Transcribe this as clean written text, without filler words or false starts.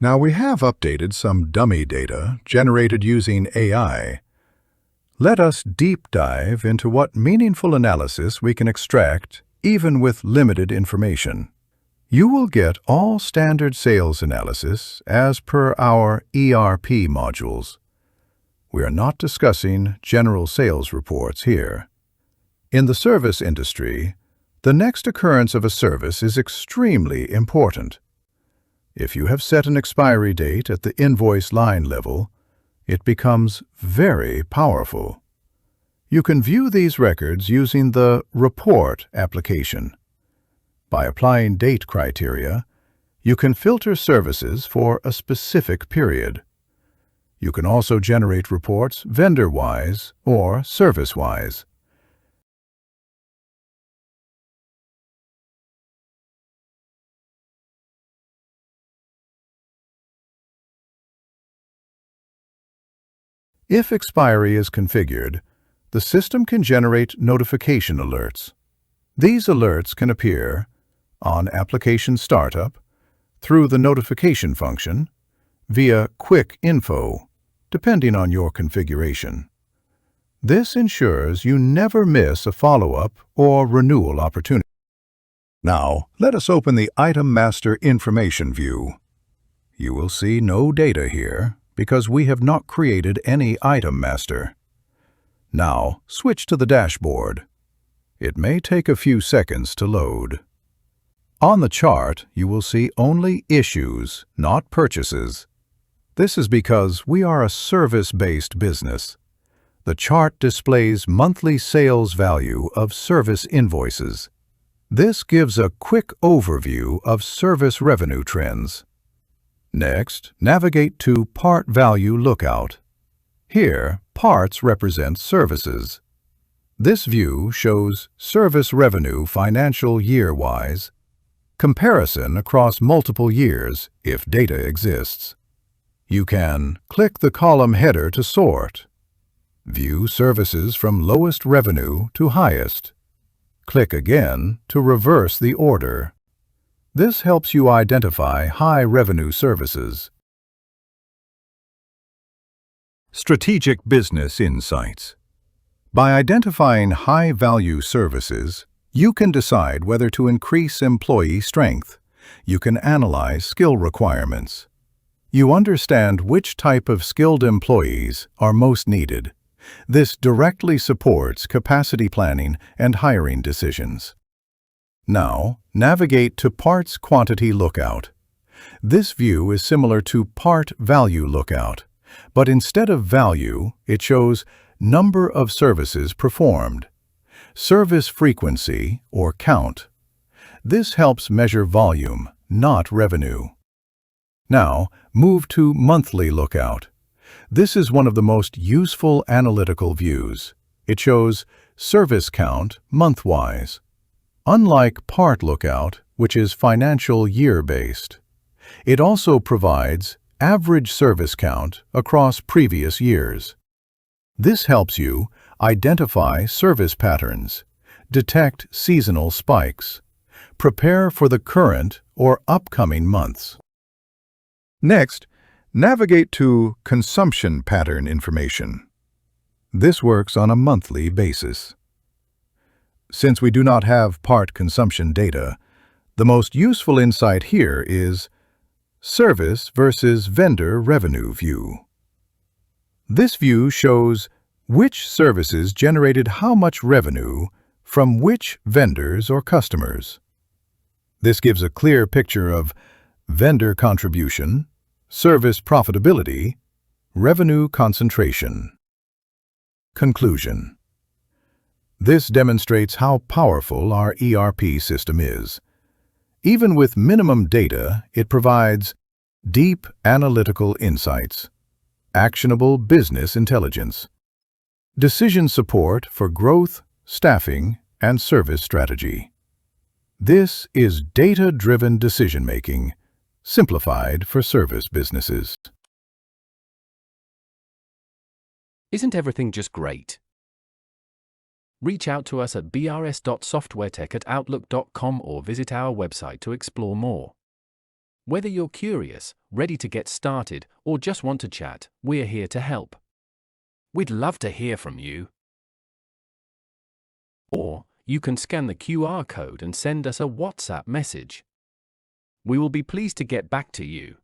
Now we have updated some dummy data generated using AI. Let us deep dive into what meaningful analysis we can extract even with limited information. You will get all standard sales analysis as per our ERP modules. We are not discussing general sales reports here. In the service industry, the next occurrence of a service is extremely important. If you have set an expiry date at the invoice line level, it becomes very powerful. You can view these records using the Report application. By applying date criteria, you can filter services for a specific period. You can also generate reports vendor-wise or service-wise. If expiry is configured, the system can generate notification alerts. These alerts can appear on application startup, through the notification function, via Quick Info, depending on your configuration. This ensures you never miss a follow-up or renewal opportunity. Now, let us open the Item Master Information view. You will see no data here because we have not created any item master. Now, switch to the dashboard. It may take a few seconds to load. On the chart, you will see only issues, not purchases. This is because we are a service-based business. The chart displays monthly sales value of service invoices. This gives a quick overview of service revenue trends. Next, navigate to Part Value Lookout. Here, parts represent services. This view shows service revenue financial year-wise, comparison across multiple years if data exists. You can click the column header to sort. View services from lowest revenue to highest. Click again to reverse the order. This helps you identify high-revenue services. Strategic Business Insights. By identifying high-value services, you can decide whether to increase employee strength. You can analyze skill requirements. You understand which type of skilled employees are most needed. This directly supports capacity planning and hiring decisions. Now, navigate to Parts Quantity Lookout. This view is similar to Part Value Lookout, but instead of value, it shows number of services performed, service frequency or count. This helps measure volume, not revenue. Now, move to Monthly Lookout. This is one of the most useful analytical views. It shows service count month-wise. Unlike Part Lookout, which is financial year-based, it also provides average service count across previous years. This helps you identify service patterns, detect seasonal spikes, prepare for the current or upcoming months. Next, navigate to Consumption Pattern Information. This works on a monthly basis. Since we do not have part consumption data, the most useful insight here is Service versus Vendor Revenue View. This view shows which services generated how much revenue from which vendors or customers. This gives a clear picture of vendor contribution, service profitability, revenue concentration. Conclusion. This demonstrates how powerful our ERP system is. Even with minimum data, it provides deep analytical insights, actionable business intelligence, decision support for growth, staffing, and service strategy. This is data-driven decision-making, simplified for service businesses. Isn't everything just great? Reach out to us at brs.softwaretech@outlook.com or visit our website to explore more. Whether you're curious, ready to get started, or just want to chat, we're here to help. We'd love to hear from you. Or, you can scan the QR code and send us a WhatsApp message. We will be pleased to get back to you.